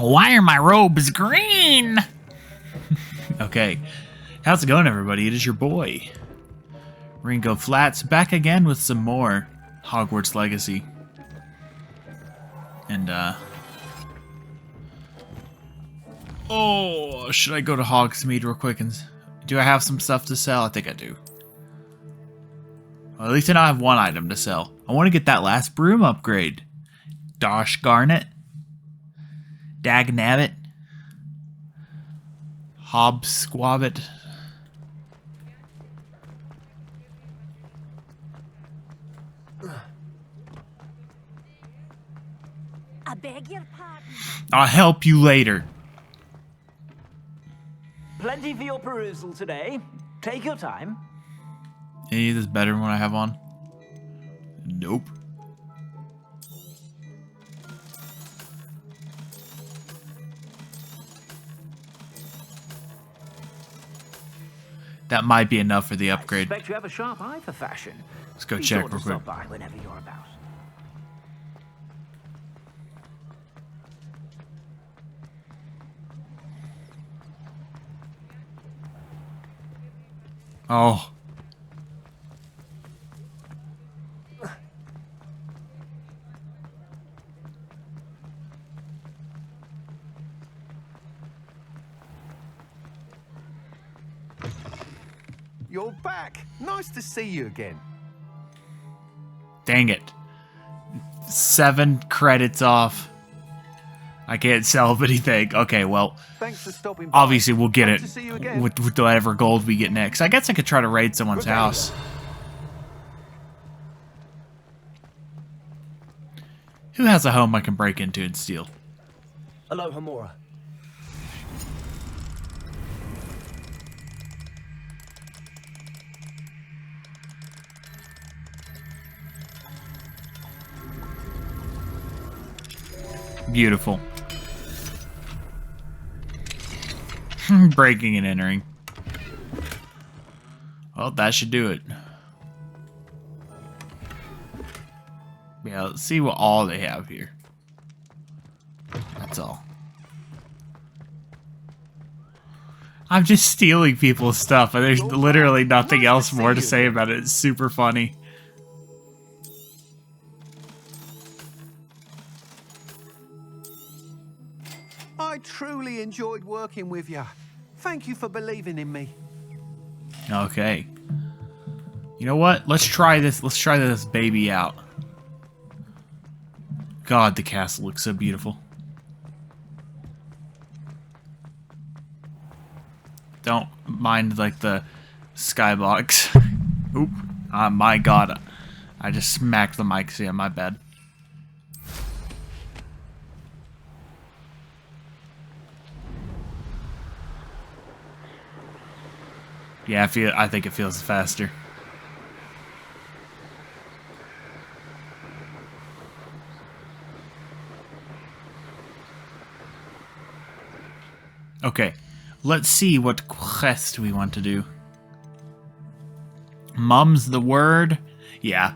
Why are my robes green? Okay. How's it going, everybody? It is your boy, Ringo Flats, back again with some more Hogwarts Legacy. And, oh, should I go to Hogsmeade real quick and... Do I have some stuff to sell? I think I do. Well, at least I now have one item to sell. I want to get that last broom upgrade. Dosh Garnet. Dag Nabbit. Hob Squabbit. I beg your pardon. I'll help you later. Plenty for your perusal today. Take your time. Any of this better than what I have on? Nope. That might be enough for the upgrade. I expect you have a sharp eye for fashion. Let's go Be check sure to real quick. stop by whenever you're about. Oh. You're back. Nice to see you again. Dang it. 7 credits off. I can't sell anything. Okay, well, Thanks for stopping by. obviously we'll get Hope it to see you again. with whatever gold we get next. I guess I could try to raid someone's house. Who has a home I can break into and steal? Hello, Hamora. Beautiful. Breaking and entering. Well, that should do it. Yeah, let's see what all they have here. That's all. I'm just stealing people's stuff, and there's literally nothing else more to say about it. It's super funny. I truly enjoyed working with you. Thank you for believing in me. Okay. You know what? Let's try this. Let's try this baby out. God, the castle looks so beautiful. Don't mind, like, the skybox. Oop. My God. I just smacked the mic. So yeah, my bad. Yeah, I think it feels faster. Okay, let's see what quest we want to do. Mum's the word? Yeah.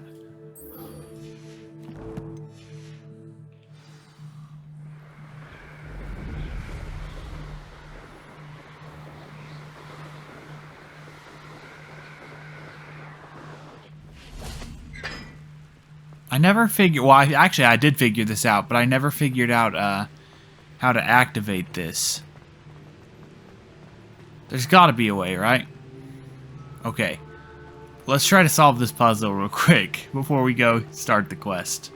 I never figured... Well, actually, I did figure this out, but I never figured out how to activate this. There's got to be a way, right? Okay. Let's try to solve this puzzle real quick before we go start the quest.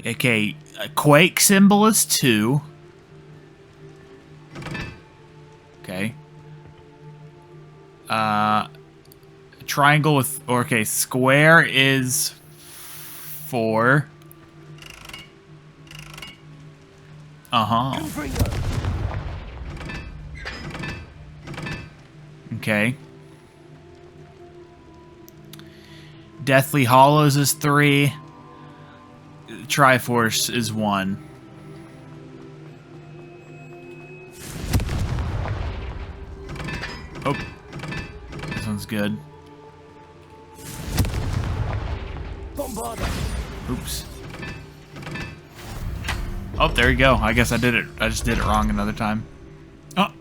Okay, a quake symbol is 2. Okay. Triangle with... Okay, square is 4. Uh-huh. Okay. Deathly Hollows is 3. Triforce is 1. Oh. This one's good. Oops. Oh, there you go. I guess I did it. I just did it wrong another time. Oh.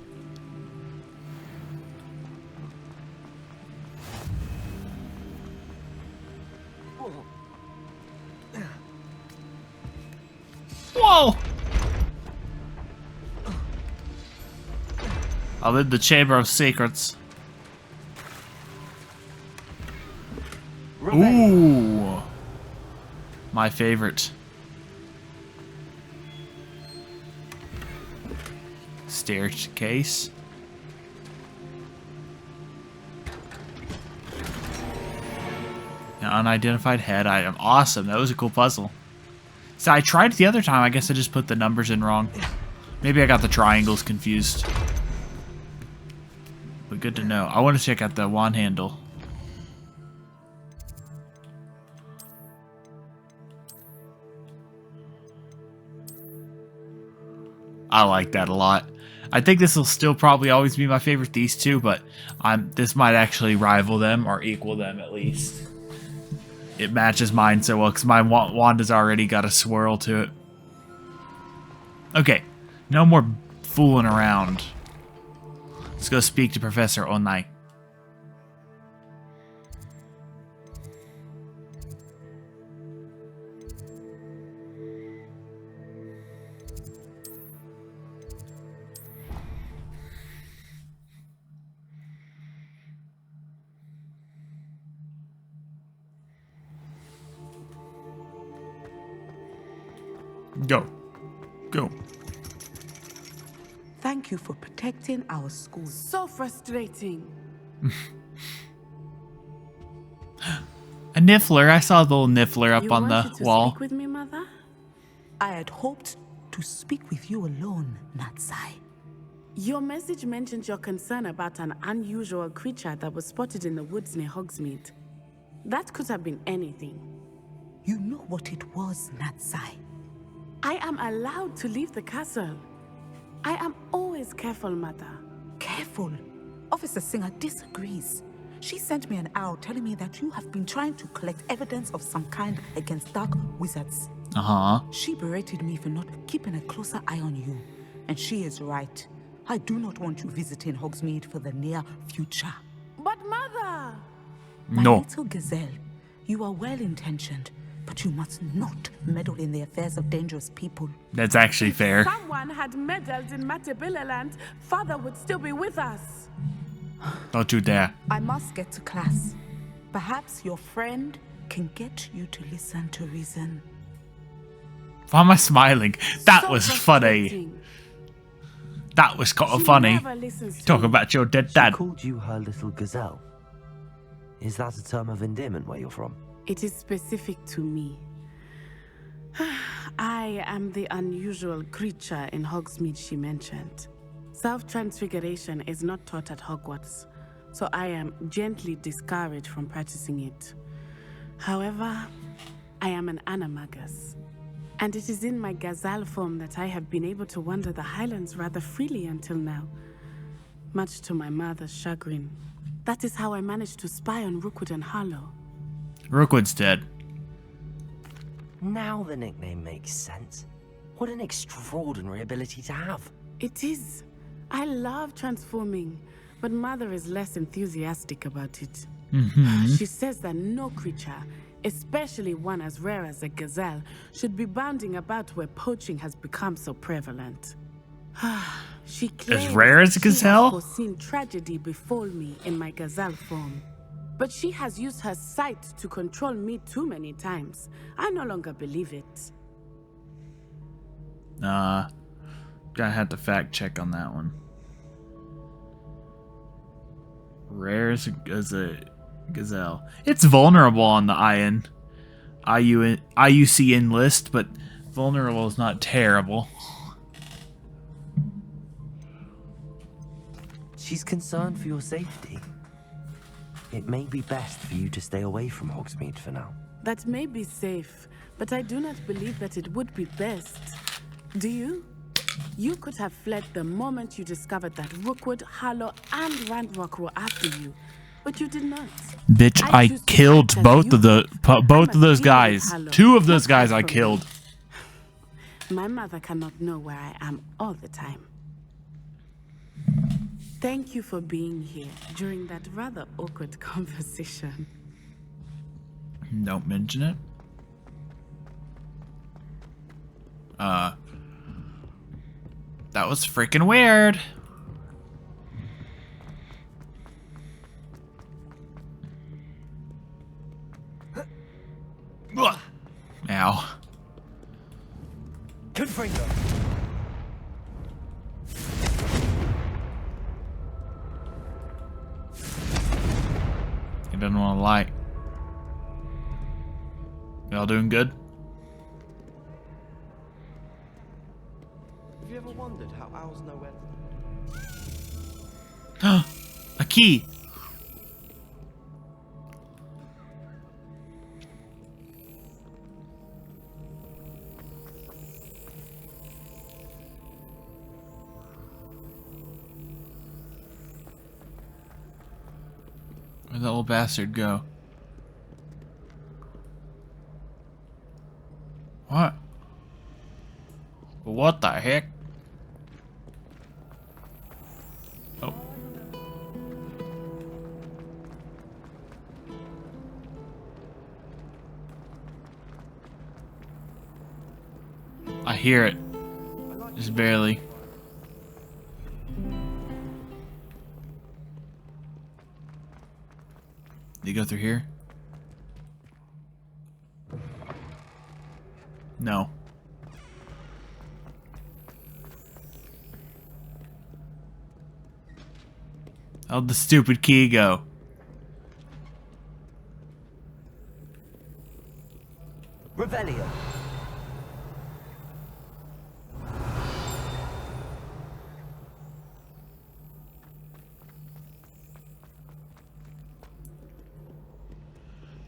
Whoa! I lit the Chamber of Secrets. Ooh. My favorite. Staircase. An unidentified head item. Awesome. That was a cool puzzle. So I tried it the other time. I guess I just put the numbers in wrong. Maybe I got the triangles confused. But good to know. I want to check out the wand handle. I like that a lot. I think this will still probably always be my favorite, these two, but this might actually rival them or equal them at least. It matches mine so well because my wand has already got a swirl to it. Okay, no more fooling around. Let's go speak to Professor Onai. Go. Go. Thank you for protecting our school. So frustrating. A niffler. I saw the little niffler up on the wall. Speak with me, Mother? I had hoped to speak with you alone, Natsai. Your message mentioned your concern about an unusual creature that was spotted in the woods near Hogsmeade. That could have been anything. You know what it was, Natsai. I am allowed to leave the castle. I am always careful, Mother. Careful. Officer Singer disagrees. She sent me an owl telling me that you have been trying to collect evidence of some kind against dark wizards. Uh-huh. She berated me for not keeping a closer eye on you. And she is right. I do not want you visiting Hogsmeade for the near future. But Mother! My No. little gazelle, you are well-intentioned, but you must not meddle in the affairs of dangerous people. That's actually fair. If someone had meddled in Matabeleland, Father would still be with us. Don't you dare. I must get to class. Perhaps your friend can get you to listen to reason. Why am I smiling? That So was funny. frustrating. That was kind of She funny. never listens to Talk me. about your dead She dad. called you her little gazelle. Is that a term of endearment where you're from? It is specific to me. I am the unusual creature in Hogsmeade she mentioned. Self-transfiguration is not taught at Hogwarts, so I am gently discouraged from practicing it. However, I am an animagus, and it is in my gazelle form that I have been able to wander the Highlands rather freely until now, much to my mother's chagrin. That is how I managed to spy on Rookwood and Harlow. Rookwood's dead. Now the nickname makes sense. What an extraordinary ability to have. It is. I love transforming, but Mother is less enthusiastic about it. She says that no creature, especially one as rare as a gazelle, should be bounding about where poaching has become so prevalent. She claims rare as a she has gazelle? foreseen tragedy befall me in my gazelle form. But she has used her sight to control me too many times. I no longer believe it. Gonna have to fact check on that one. Rare as a gazelle. It's vulnerable on the IUCN list, but vulnerable is not terrible. She's concerned for your safety. It may be best for you to stay away from Hogsmeade for now. That may be safe, but I do not believe that it would be best. Do you? You could have fled the moment you discovered that Rookwood, Harlow, and Randrock were after you, but you did not. Bitch, I choose to killed act as both you of would. both I'm of those a guys. Harlow, Two of those not guys I for me. killed. My mother cannot know where I am all the time. Thank you for being here during that rather awkward conversation. Don't mention it. That was freaking weird. Ow. Confringo. He doesn't want to lie. Y'all doing good? Have you ever wondered how owls know when? A key. Where'd that little bastard go? What? What the heck? Oh. I hear it. Just barely. Did you go through here? No. How'd the stupid key go? Revelio.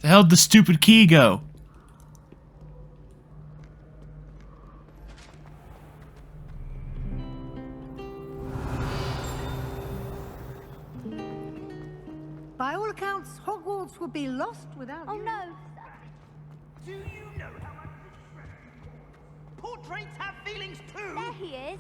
The hell'd the stupid key go? By all accounts, Hogwarts will be lost without you. no. Do you know how much portraits have feelings too? There he is.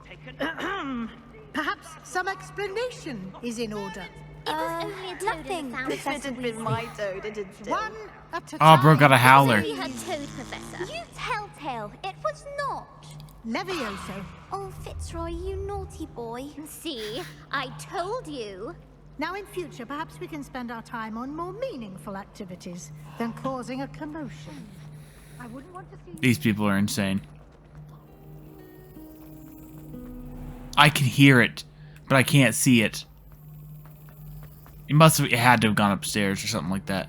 Taken. Perhaps some explanation is in order. It was only a toad Nothing. in the found This Professor hasn't been Weasley. my toad, it is still. One at a Oh, time. bro got a howler. Only her toad, Professor. You telltale. It was not. Levioso. Oh, Fitzroy, you naughty boy. See, I told you. Now in future, perhaps we can spend our time on more meaningful activities than causing a commotion. I wouldn't want to see... These people are insane. I can hear it, but I can't see it. It had to have gone upstairs or something like that.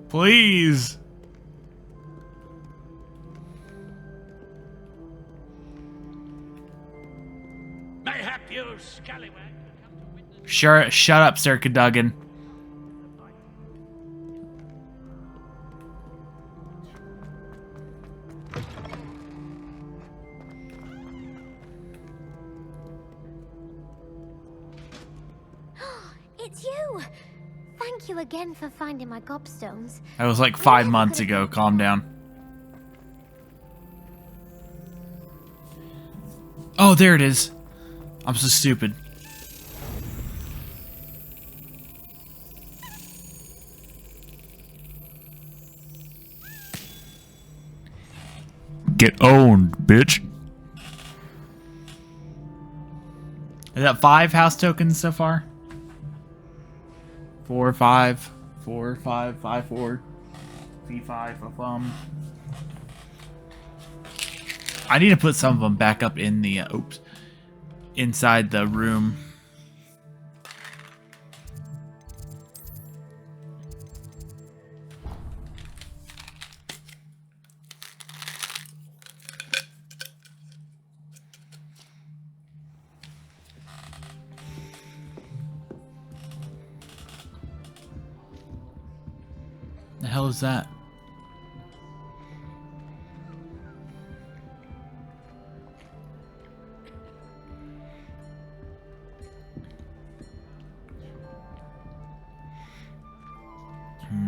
Please. Mayhap you, scallywag. Shut up, Sir Cadogan. It's you. Thank you again for finding my gobstones. That was like 5 months ago. Calm down. Oh, there it is. I'm so stupid. Get owned, bitch. Is that 5 house tokens so far? 4, 5, 4, 5, 5, 4, V5 of them. I need to put some of them back up in the inside the room. The hell is that?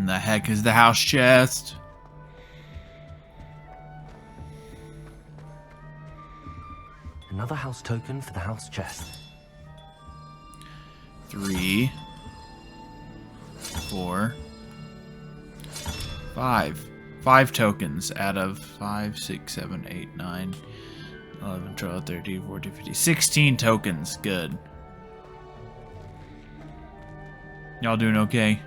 The heck is the house chest? Another house token for the house chest. 3, 4, 5. 5 tokens out of 5, 6, 7, 8, 9, 11, 12, 13, 14, 15, 16 tokens. Good. Y'all doing okay?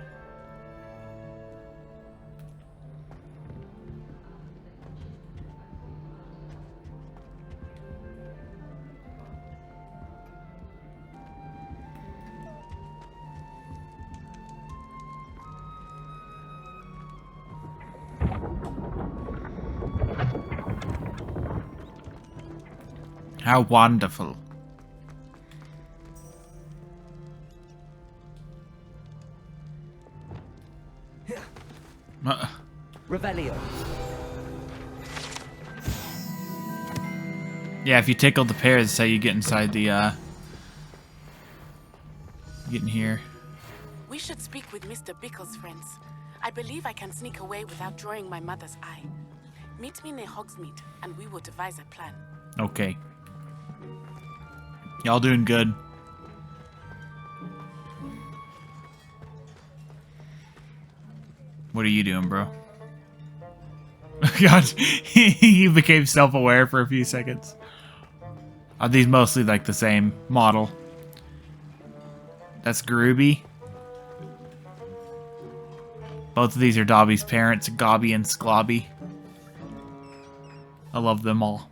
How wonderful. Revelio. Yeah, if you tickle the pears, that's how you get inside the, get in here. We should speak with Mr. Bickle's friends. I believe I can sneak away without drawing my mother's eye. Meet me near Hogsmeade, and we will devise a plan. Okay. Y'all doing good? What are you doing, bro? God, he became self-aware for a few seconds. Are these mostly like the same model? That's Groovy. Both of these are Dobby's parents, Gobby and Sklobby. I love them all.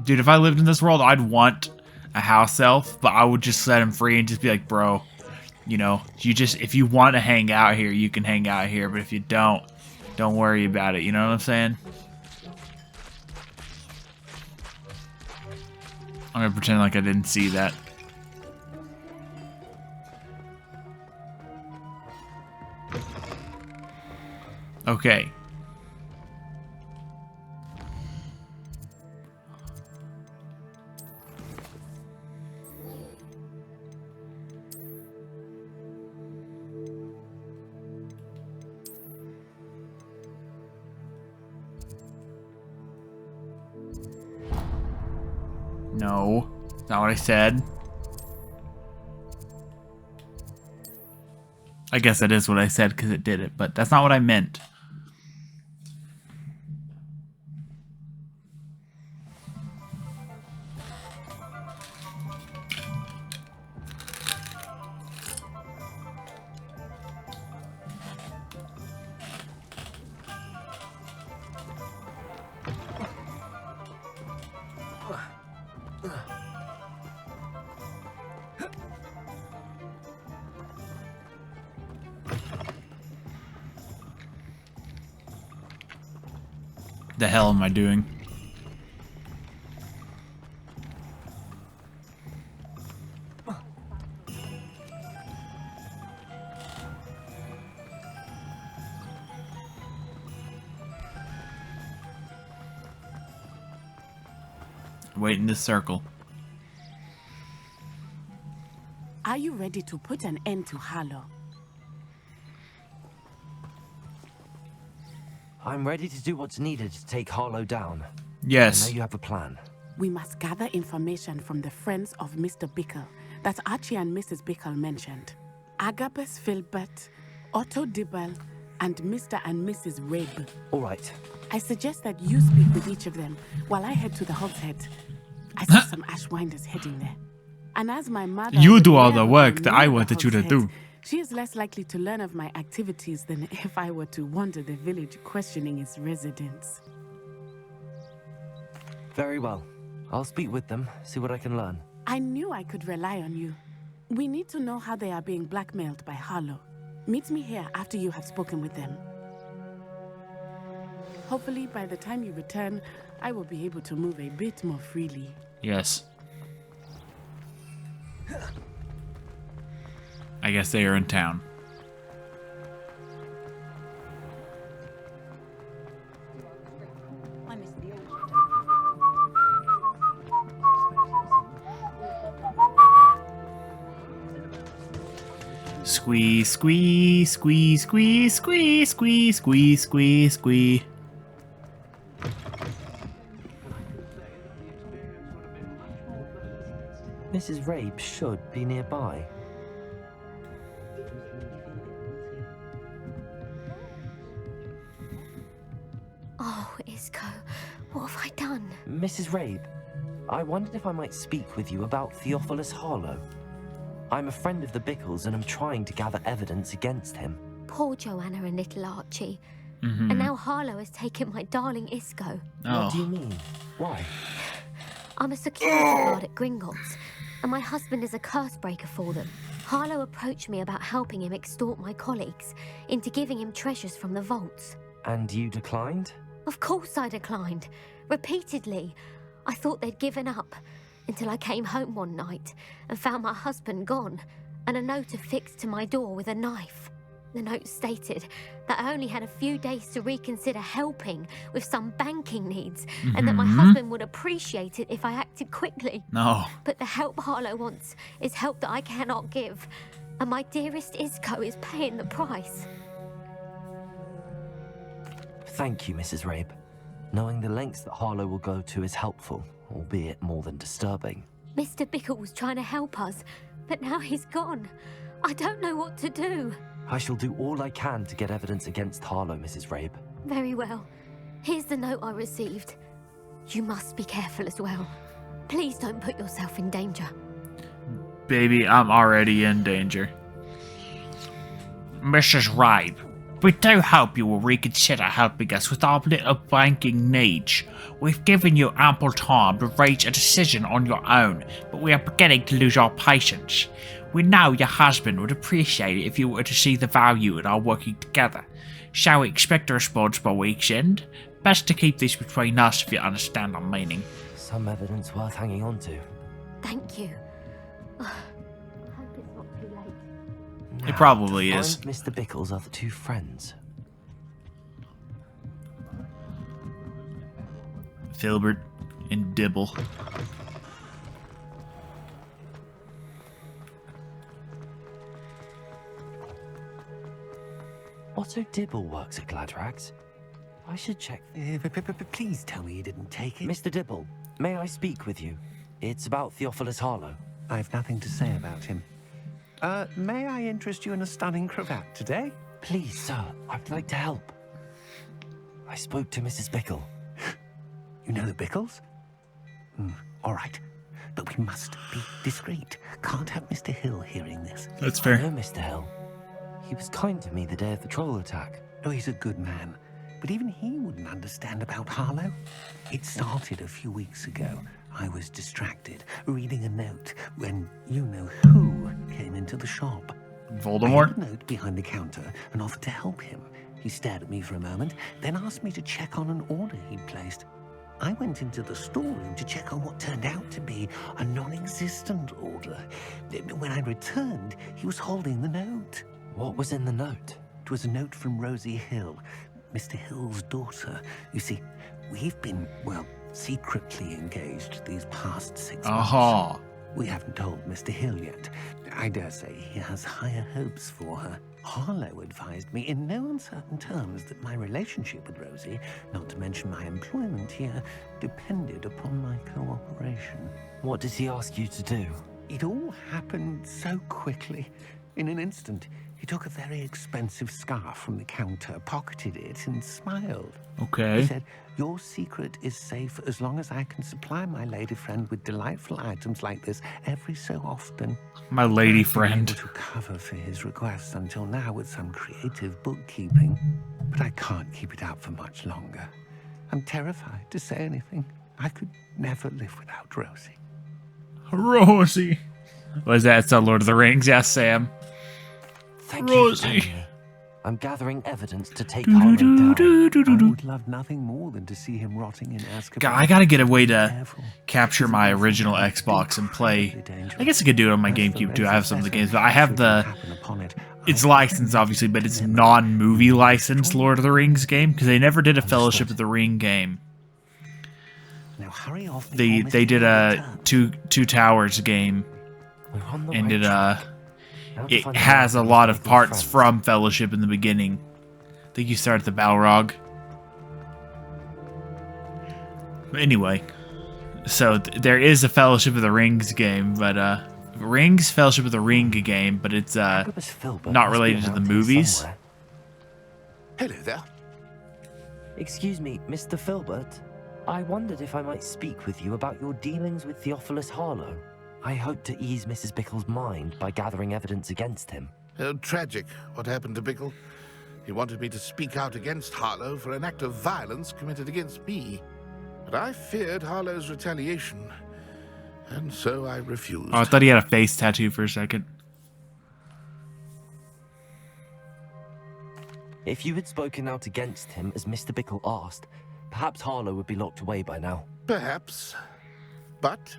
Dude, if I lived in this world, I'd want a house elf, but I would just set him free and just be like, bro, you know, if you want to hang out here, you can hang out here, but if you don't worry about it. You know what I'm saying? I'm gonna pretend like I didn't see that. Okay. No, that's not what I said. I guess that is what I said because it did it, but that's not what I meant. The hell am I doing? Wait in this circle. Are you ready to put an end to Harlow? I'm ready to do what's needed to take Harlow down. Yes. I know you have a plan. We must gather information from the friends of Mr. Bickle that Archie and Mrs. Bickle mentioned. Agabus Filbert, Otto Dibble, and Mr. and Mrs. Rabe. All right. I suggest that you speak with each of them while I head to the Hogshead. I see some Ashwinders heading there. And as my mother... You do all the work that I wanted you to do. She is less likely to learn of my activities than if I were to wander the village questioning its residents. Very well. I'll speak with them, see what I can learn. I knew I could rely on you. We need to know how they are being blackmailed by Harlow. Meet me here after you have spoken with them. Hopefully, by the time you return, I will be able to move a bit more freely. Yes. I guess they are in town. Squeeze, squeeze, squeeze, squeeze, squeeze, squeeze, squeeze, squeeze, squeeze. Mrs. Rabe should be nearby. Oh, Isco, what have I done? Mrs. Rabe, I wondered if I might speak with you about Theophilus Harlow. I'm a friend of the Bickles and I'm trying to gather evidence against him. Poor Joanna and little Archie. And now Harlow has taken my darling Isco. What do you mean? Why? I'm a security guard at Gringotts, and my husband is a curse breaker for them. Harlow approached me about helping him extort my colleagues into giving him treasures from the vaults. And you declined? Of course I declined. Repeatedly. I thought they'd given up, until I came home one night and found my husband gone, and a note affixed to my door with a knife. The note stated that I only had a few days to reconsider helping with some banking needs, and that my husband would appreciate it if I acted quickly. No. But the help Harlow wants is help that I cannot give, and my dearest Isco is paying the price. Thank you, Mrs. Rabe. Knowing the lengths that Harlow will go to is helpful, albeit more than disturbing. Mr. Bickle was trying to help us, but now he's gone. I don't know what to do. I shall do all I can to get evidence against Harlow, Mrs. Rabe. Very well. Here's the note I received. You must be careful as well. Please don't put yourself in danger. Baby, I'm already in danger. Mrs. Rabe, we do hope you will reconsider helping us with our little banking needs. We've given you ample time to reach a decision on your own, but we are beginning to lose our patience. We know your husband would appreciate it if you were to see the value in our working together. Shall we expect a response by week's end? Best to keep this between us if you understand our meaning. Some evidence worth hanging on to. Thank you. I hope it's not too late. It probably To is. find Mr. Bickle's other two friends. Filbert and Dibble. Otto Dibble works at Gladrags. I should check. Please tell me you didn't take it. Mr. Dibble, may I speak with you? It's about Theophilus Harlow. I've nothing to say about him. May I interest you in a stunning cravat today? Please, sir, I'd like to help. I spoke to Mrs. Bickle. You know the Bickles? All right. But we must be discreet. Can't have Mr. Hill hearing this. That's I fair. know Mr. Hill. He was kind to me the day of the troll attack. Oh, he's a good man. But even he wouldn't understand about Harlow. It started a few weeks ago. I was distracted, reading a note, when you-know-who came into the shop. Voldemort? I hid the note behind the counter and offered to help him. He stared at me for a moment, then asked me to check on an order he'd placed. I went into the storeroom to check on what turned out to be a non-existent order. When I returned, he was holding the note. What was in the note? It was a note from Rosie Hill, Mr. Hill's daughter. You see, we've been, well, secretly engaged these past 6 months. Aha. We haven't told Mr. Hill yet. I dare say he has higher hopes for her. Harlow advised me in no uncertain terms that my relationship with Rosie, not to mention my employment here, depended upon my cooperation. What did he ask you to do? It all happened so quickly. In an instant, he took a very expensive scarf from the counter, pocketed it, and smiled. Okay. He said, "Your secret is safe as long as I can supply my lady friend with delightful items like this every so often." My lady I've been friend. able to cover for his requests until now with some creative bookkeeping, but I can't keep it up for much longer. I'm terrified to say anything. I could never live without Rosie. Rosie. Was that? It's Lord of the Rings? Yes, Sam. Thank you for Rosie. telling me. I'm gathering evidence to take Harlow down. I would love nothing more than to see him rotting in Azkaban. I gotta get a way to Careful. capture my original Xbox and play. I guess I could do it on my GameCube too. I have some of the games, but I have the. It's licensed, obviously, but it's non-movie licensed Lord of the Rings game because they never did a Fellowship of the Ring game. Now hurry off. They did a Two Towers game, We're on the and right track. it has a lot of parts from Fellowship in the beginning. I think you start at the Balrog. But anyway, so there is a Fellowship of the Rings game, but Fellowship of the Ring game, but it's not related to the movies. Hello there. Excuse me, Mr. Filbert. I wondered if I might speak with you about your dealings with Theophilus Harlow. I hope to ease Mrs. Bickle's mind by gathering evidence against him. Tragic, what happened to Bickle. He wanted me to speak out against Harlow for an act of violence committed against me. But I feared Harlow's retaliation, and so I refused. Oh, I thought he had a face tattoo for a second. If you had spoken out against him as Mr. Bickle asked, perhaps Harlow would be locked away by now. Perhaps. But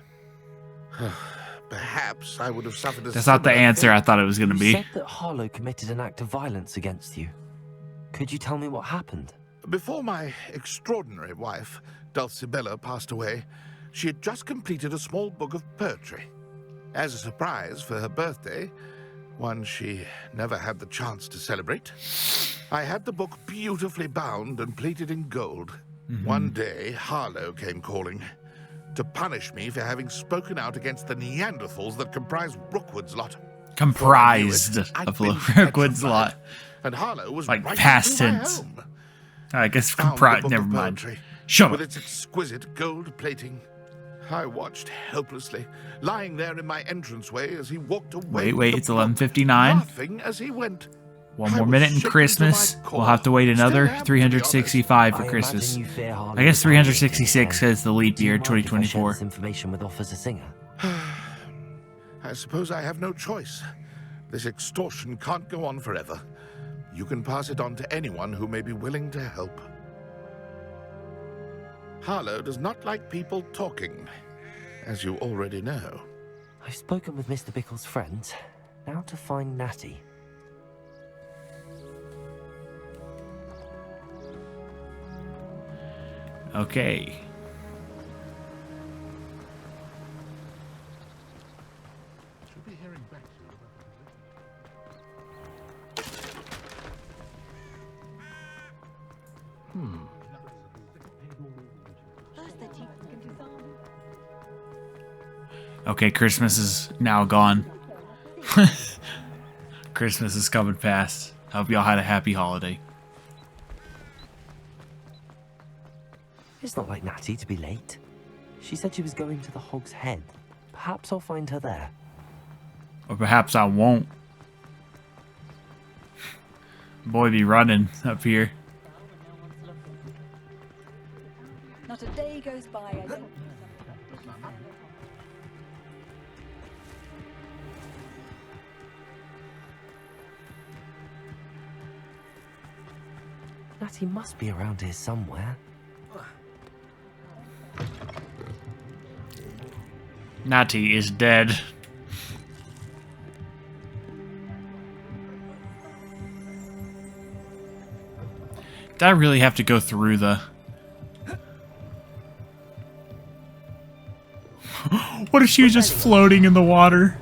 perhaps I would have suffered a That's not the answer I thought it was going to You be. said that Harlow committed an act of violence against you. Could you tell me what happened? Before my extraordinary wife, Dulcibella, passed away, she had just completed a small book of poetry. As a surprise for her birthday, one she never had the chance to celebrate, I had the book beautifully bound and plated in gold. One day, Harlow came calling to punish me for having spoken out against the Neanderthals that comprise Rookwood's lot. Comprised of Rookwood's lot. And Harlow was like right past into my tense. home. I guess Found the comprised. book Never of mind. poetry, Shut with up. its exquisite gold plating. I watched helplessly, lying there in my entranceway as he walked away. Wait, with it's the book, 11:59. laughing as he went. One I more was minute in shaken to Christmas. my core. We'll have to wait Still another am, to be 365 for I Christmas. imagine you fear Harlow I guess would harm you 366 again. says the leap Do you year, mind if I share 2024. this information with Officer Singer? I suppose I have no choice. This extortion can't go on forever. You can pass it on to anyone who may be willing to help. Harlow does not like people talking, as you already know. I've spoken with Mr. Bickle's friends. Now to find Natty. Okay. Okay, Christmas is now gone. Christmas is coming fast. Hope y'all had a happy holiday. It's not like Natty to be late. She said she was going to the Hog's Head. Perhaps I'll find her there. Or perhaps I won't. Boy be running up here. Not a day goes by I don't. Natty must be around here somewhere. Natty is dead. Did I really have to go through the... What if she was just floating in the water?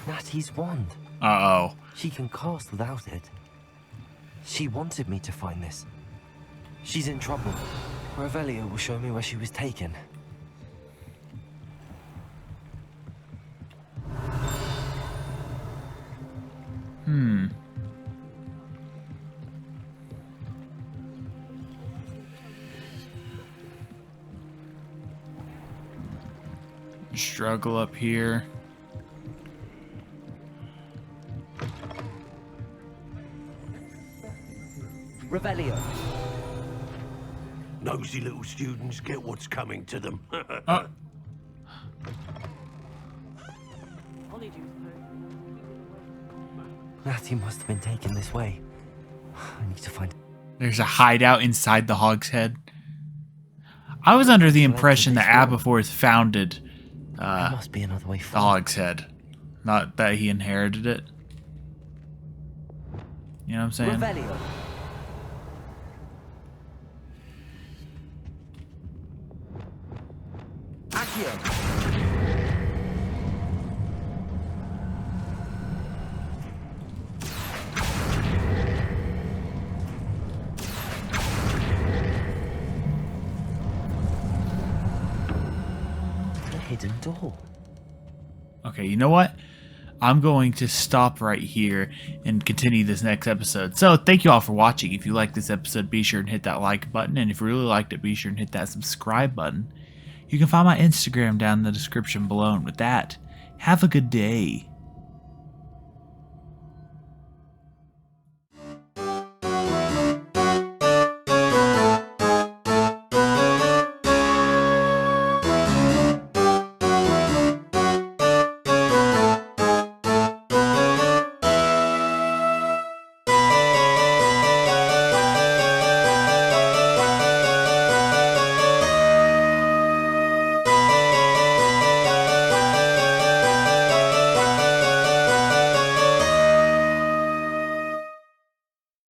Natty's wand. Uh-oh. She can cast without it. She wanted me to find this. She's in trouble. Revelio will show me where she was taken. Struggle up here. Revelio. Nosy little students get what's coming to them. Natty must have been taken this way. I need to find... There's a hideout inside the Hog's Head. I was under the impression that Aberforth founded There must be another way the forward. Hog's Head. Not that he inherited it. You know what I'm saying? Revelio. Accio. hidden door. Okay, you know what? I'm going to stop right here and continue this next episode. So, thank you all for watching. If you liked this episode, be sure and hit that like button. And if you really liked it, be sure and hit that subscribe button. You can find my Instagram down in the description below. And with that, have a good day.